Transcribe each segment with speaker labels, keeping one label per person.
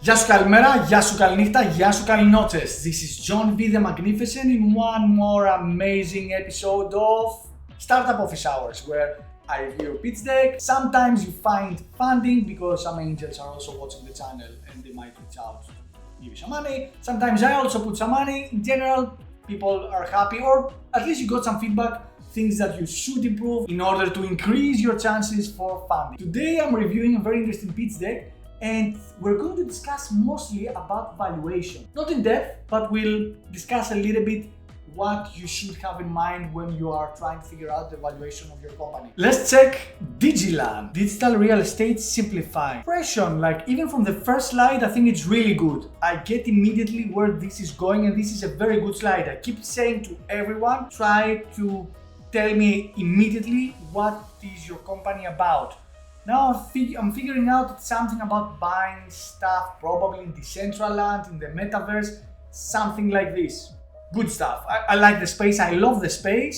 Speaker 1: Γεια σου καλημέρα, γεια σου καληνύχτα, γεια σου καληνότσες. This is Jon V the Magnificent in one more amazing episode of Startup Office Hours, where I review a pitch deck. Sometimes you find funding because some angels are also watching the channel and they might reach out to give you some money. Sometimes I also put some money. In general, people are happy, or at least you got some feedback, things that you should improve in order to increase your chances for funding. Today I'm reviewing a very interesting pitch deck, and we're going to discuss mostly about valuation. Not in depth, but we'll discuss a little bit what you should have in mind when you are trying to figure out the valuation of your company. Let's check DIGILAND, Digital Real Estate Simplified. Impression, like even from the first slide, I think it's really good. I get immediately where this is going, and this is a very good slide. I keep saying to everyone, try to tell me immediately what is your company about. Now I'm figuring out it's something about buying stuff, probably in Decentraland, in the Metaverse, something like this. Good stuff. I like the space, I love the space,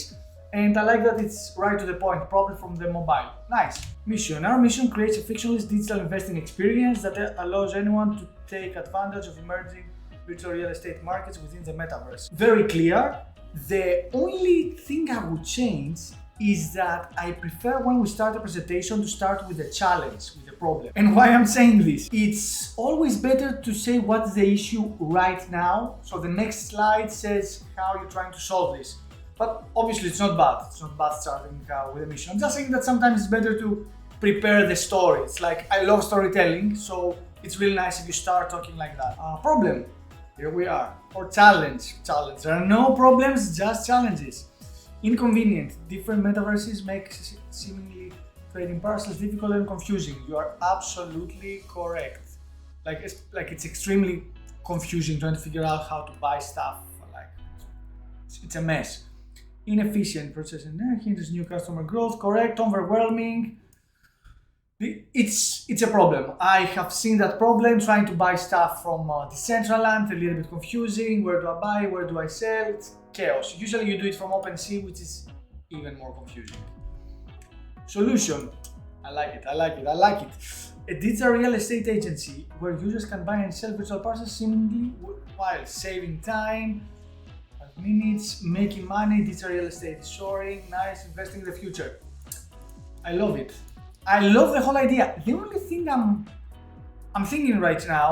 Speaker 1: and I like that it's right to the point, probably from the mobile. Nice. Mission. Our mission creates a fictionless digital investing experience that allows anyone to take advantage of emerging virtual real estate markets within the Metaverse. Very clear. The only thing I would change is that I prefer when we start a presentation to start with a challenge, with a problem. And why I'm saying this? It's always better to say what's the issue right now. So the next slide says how you're trying to solve this. But obviously it's not bad. It's not bad starting with a mission. I'm just saying that sometimes it's better to prepare the story. It's like, I love storytelling, so it's really nice if you start talking like that. Problem. Here we are. Or challenge. There are no problems, just challenges. Inconvenient. Different metaverses make seemingly trading parcels difficult and confusing. You are absolutely correct. Like it's extremely confusing trying to figure out how to buy stuff. Like it's a mess. Inefficient processing hinders new customer growth. Correct. Overwhelming. It's a problem. I have seen that problem trying to buy stuff from Decentraland, a little bit confusing. Where do I buy? Where do I sell? It's chaos. Usually you do it from OpenSea, which is even more confusing. Solution. I like it. A digital real estate agency where users can buy and sell virtual parcels seemingly while saving time, 5 minutes, making money, digital real estate, soaring, nice, investing in the future. I love it. I love the whole idea. The only thing I'm thinking right now,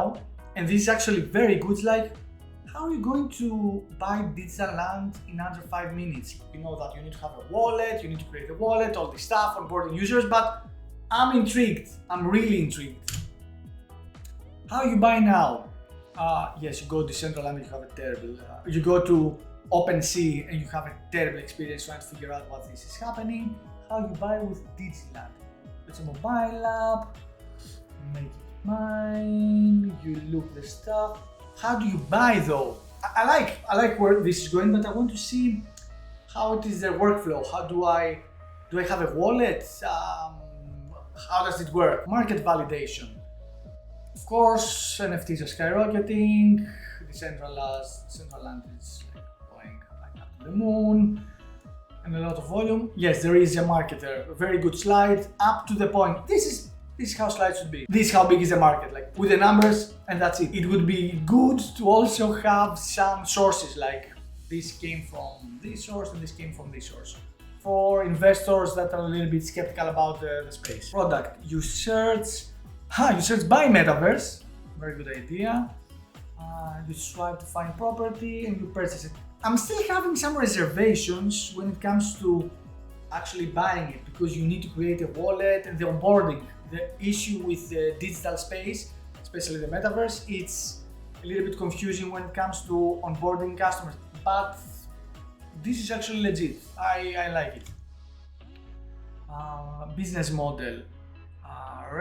Speaker 1: and this is actually very good, is like, how are you going to buy digital land in under 5 minutes? You know that you need to have a wallet, you need to create a wallet, all this stuff, onboarding users, but I'm intrigued. I'm really intrigued. How you buy now? Yes, you go to Decentraland and you have a terrible, you go to OpenSea and you have a terrible experience trying to figure out what this is happening. How you buy with DIGILAND? It's a mobile app, make it mine, you look the stuff. How do you buy though? I like where this is going, but I want to see how it is the workflow. How do I have a wallet? How does it work? Market validation. Of course, NFTs are skyrocketing. Decentraland is going up to the moon. And a lot of volume. Yes, there is a market there. A very good slide, up to the point. This is how slides should be. This is how big is the market, like with the numbers, and that's it. It would be good to also have some sources, like this came from this source and this came from this source. For investors that are a little bit skeptical about the space. Product, you search by Metaverse, very good idea. You strive to find property and you purchase it. I'm still having some reservations when it comes to actually buying it, because you need to create a wallet and the onboarding. The issue with the digital space, especially the Metaverse, it's a little bit confusing when it comes to onboarding customers, but this is actually legit. I like it. Business model.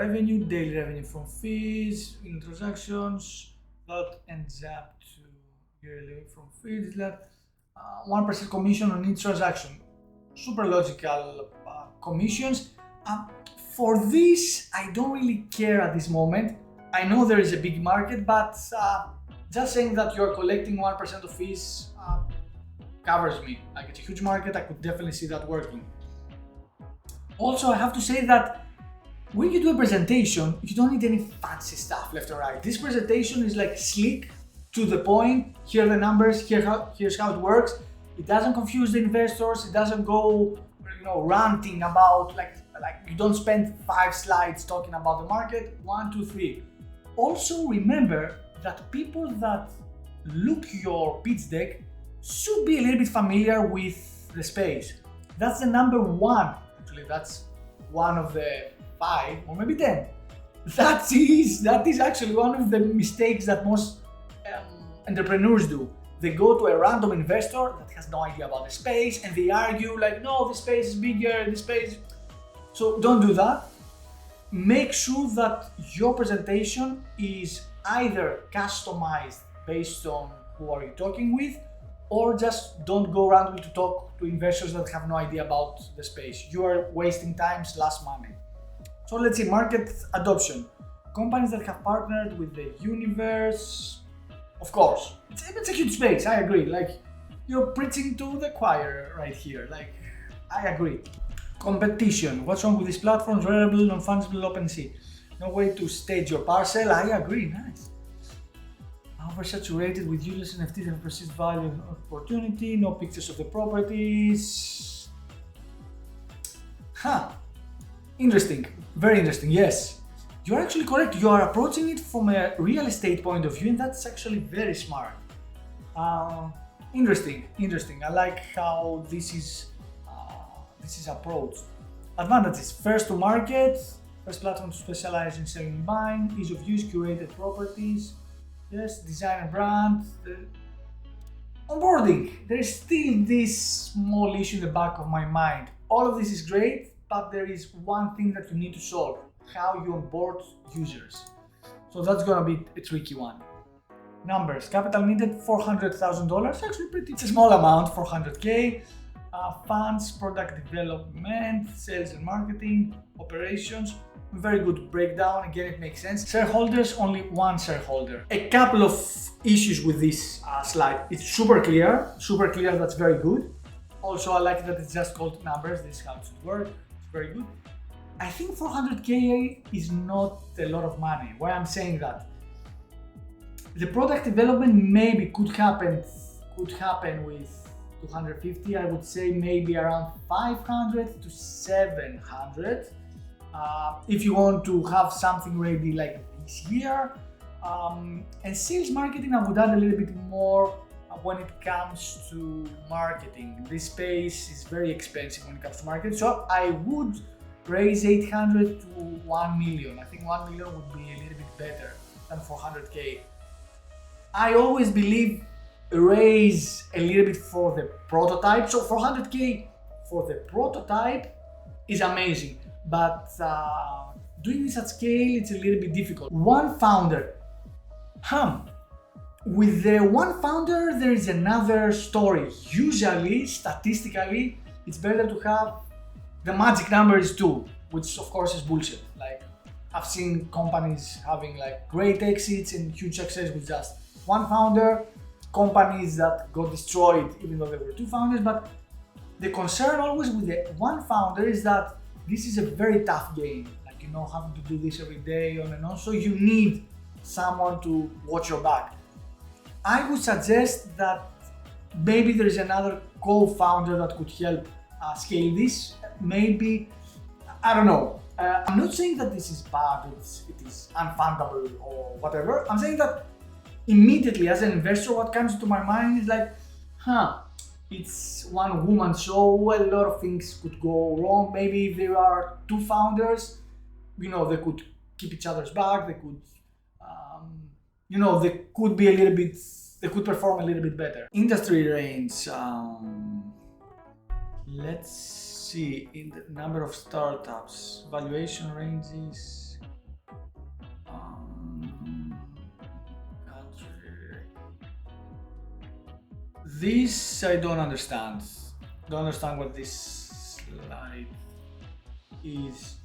Speaker 1: Revenue, daily revenue from fees, in transactions, that ends up to yearly from fees, that 1% commission on each transaction. Super logical commissions. For this, I don't really care at this moment. I know there is a big market, but just saying that you're collecting 1% of fees covers me. Like, it's a huge market, I could definitely see that working. Also, I have to say that when you do a presentation, you don't need any fancy stuff left or right. This presentation is like sleek, to the point. Here are the numbers, here's how it works. It doesn't confuse the investors, it doesn't go, ranting about, like you don't spend 5 slides talking about the market, 1, 2, 3. Also remember that people that look your pitch deck should be a little bit familiar with the space. That's the number 1, actually that's one of the 5 or maybe 10. That is actually one of the mistakes that most entrepreneurs do. They go to a random investor that has no idea about the space and they argue like, no, this space is bigger, this space. So don't do that. Make sure that your presentation is either customized based on who are you talking with, or just don't go randomly to talk to investors that have no idea about the space. You are wasting time / money. So let's see, market adoption. Companies that have partnered with the universe. Of course, it's a huge space, I agree. Like, you're preaching to the choir right here. Like, I agree. Competition. What's wrong with these platforms? Variable, non-fungible, OpenSea. No way to stage your parcel. I agree, nice. Oversaturated with useless NFTs and perceived value and opportunity. No pictures of the properties. Interesting. Very interesting, yes. You're actually correct. You are approaching it from a real estate point of view, and that's actually very smart. Interesting. I like how this is approached. Advantages: first to market, first platform to specialize in selling and buying, ease of use, curated properties. Yes, design and brand. Onboarding. There is still this small issue in the back of my mind. All of this is great, but there is one thing that you need to solve: how you onboard users. So that's gonna be a tricky one. Numbers: capital needed $400,000. Actually, it's a small amount, 400K. Funds, product development, sales and marketing, operations. Very good breakdown. Again, it makes sense. Shareholders: only 1 shareholder. A couple of issues with this slide. It's super clear. That's very good. Also, I like that it's just called numbers. This is how it should work. It's very good. I think 400K is not a lot of money. Why I'm saying that? The product development maybe could happen with 250. I would say maybe around 500 to 700. If you want to have something ready like this year. And sales marketing, I would add a little bit more when it comes to marketing. This space is very expensive when it comes to marketing. So I would raise 800 to 1 million. I think 1 million would be a little bit better than 400K. I always believe raise a little bit for the prototype. So 400K for the prototype is amazing, but doing this at scale, it's a little bit difficult. One founder. With the one founder, there is another story. Usually, statistically, it's better to have the magic number is 2, which of course is bullshit. Like, I've seen companies having like great exits and huge success with just one founder, companies that got destroyed even though there were 2 founders. But the concern always with the one founder is that this is a very tough game. Like, having to do this every day on and on. So you need someone to watch your back. I would suggest that maybe there is another co-founder that could help scale this. Maybe, I don't know. I'm not saying that this is bad, it is unfundable or whatever. I'm saying that immediately as an investor, what comes to my mind is like, it's one woman show, a lot of things could go wrong. Maybe if there are 2 founders, they could keep each other's back, they could, they could be they could perform a little bit better. Industry range, let's see, in the number of startups, valuation ranges, this I don't understand. Don't understand what this slide is.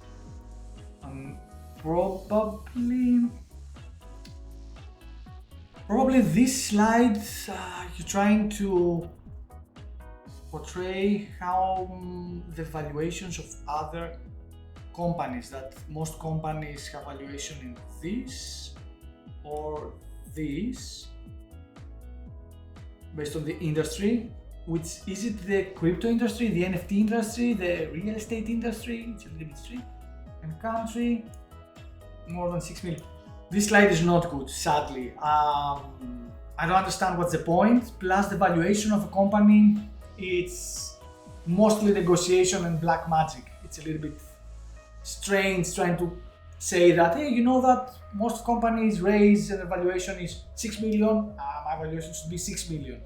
Speaker 1: Probably this slide, you're trying to portray how the valuations of other companies, that most companies have valuation in this or this, based on the industry. Which is it, the crypto industry, the NFT industry, the real estate industry? It's a little bit strange. And country, more than 6 million. This slide is not good, sadly. I don't understand what's the point. Plus the valuation of a company, it's mostly negotiation and black magic. It's a little bit strange trying to say that, hey, you know that most companies raise and the valuation is 6 million, my valuation should be 6 million.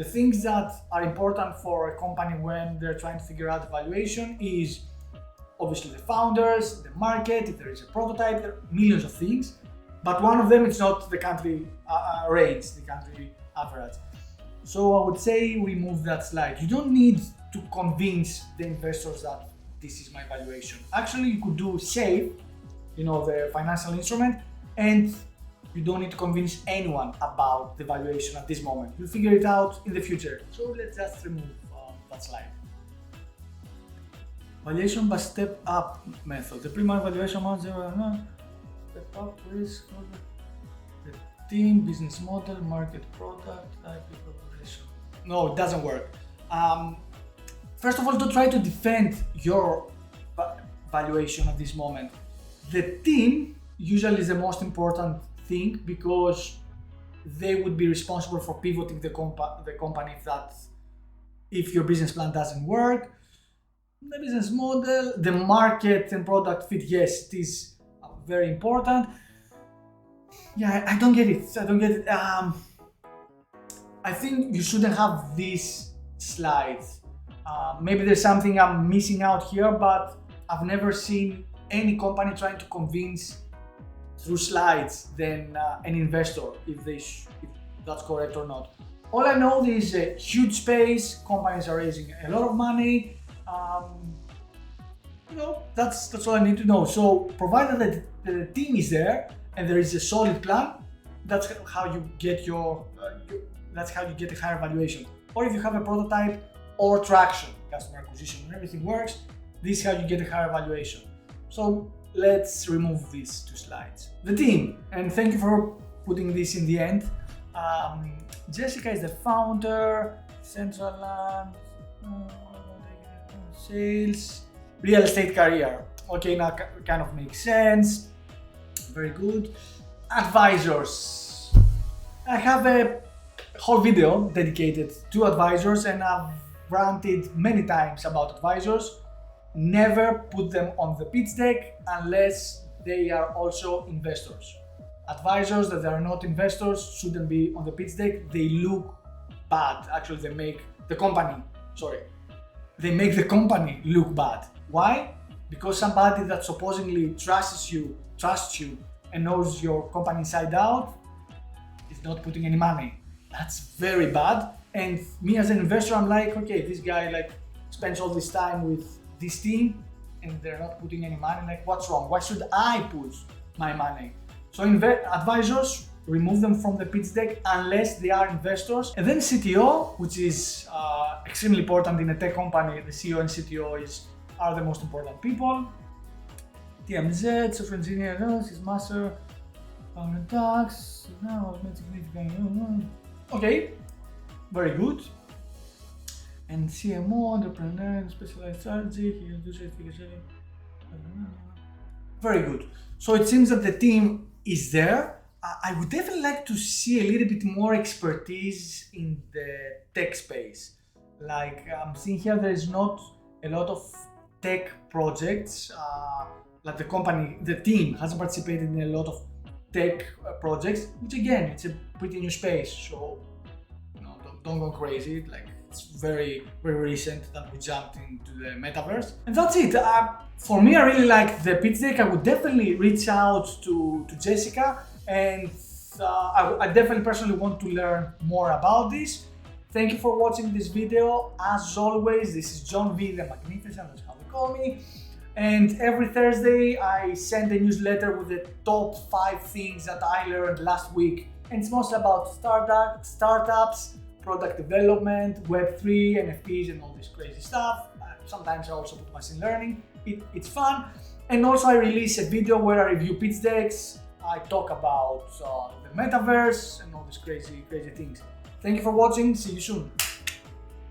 Speaker 1: The things that are important for a company when they're trying to figure out the valuation is obviously the founders, the market, if there is a prototype, there are millions of things. But one of them is not the country range, the country average. So I would say we move that slide. You don't need to convince the investors that this is my valuation. Actually, you could do SAFE, the financial instrument, and you don't need to convince anyone about the valuation at this moment. You'll figure it out in the future. So let's just remove that slide. Valuation by step up method. The primary valuation amount, step up risk, the team, business model, market, product, IP, corporation. No, it doesn't work. First of all, don't try to defend your valuation at this moment. The team usually is the most important thing because they would be responsible for pivoting the company if your business plan doesn't work. The business model, the market and product fit, yes, it is very important. Yeah, I don't get it. I think you shouldn't have these slides. Maybe there's something I'm missing out here, but I've never seen any company trying to convince through slides than an investor, if that's correct or not. All I know is a huge space, companies are raising a lot of money. That's all I need to know. So provided that the team is there and there is a solid plan, that's how you get a higher valuation. Or if you have a prototype or traction, customer acquisition, and everything works, this is how you get a higher valuation. So let's remove these two slides. The team, and thank you for putting this in the end. Jessica is the founder, Central Land, sales, real estate career. Okay, now kind of makes sense. Very good. Advisors. I have a whole video dedicated to advisors and I've ranted many times about advisors. Never put them on the pitch deck unless they are also investors. Advisors that are not investors shouldn't be on the pitch deck. They look bad. Actually, they make the company look bad. Why? Because somebody that supposedly trusts you and knows your company inside out is not putting any money. That's very bad. And me as an investor, I'm like, okay, this guy spends all this time with this team and they're not putting any money. What's wrong? Why should I put my money? So advisors, remove them from the pitch deck unless they are investors. And then CTO, which is extremely important in a tech company. The CEO and CTO are the most important people. TMZ, software engineer, analysis, master, founder tax, okay, very good. And CMO, entrepreneur, specialized strategy, very good. So it seems that the team is there. I would definitely like to see a little bit more expertise in the tech space. I'm seeing here there is not a lot of tech projects. The team hasn't participated in a lot of tech projects, which again, it's a pretty new space. So don't go crazy. It's very, very recent that we jumped into the Metaverse. And that's it. For me, I really like the pitch deck. I would definitely reach out to Jessica and I definitely personally want to learn more about this. Thank you for watching this video. As always, this is Jon V, the Magnificent, that's how they call me. And every Thursday, I send a newsletter with the top 5 things that I learned last week. And it's mostly about startups, product development, Web3, NFTs, and all this crazy stuff. Sometimes I also put machine learning. It's fun. And also I release a video where I review pitch decks, I talk about the metaverse and all these crazy things. Thank you for watching, see you soon.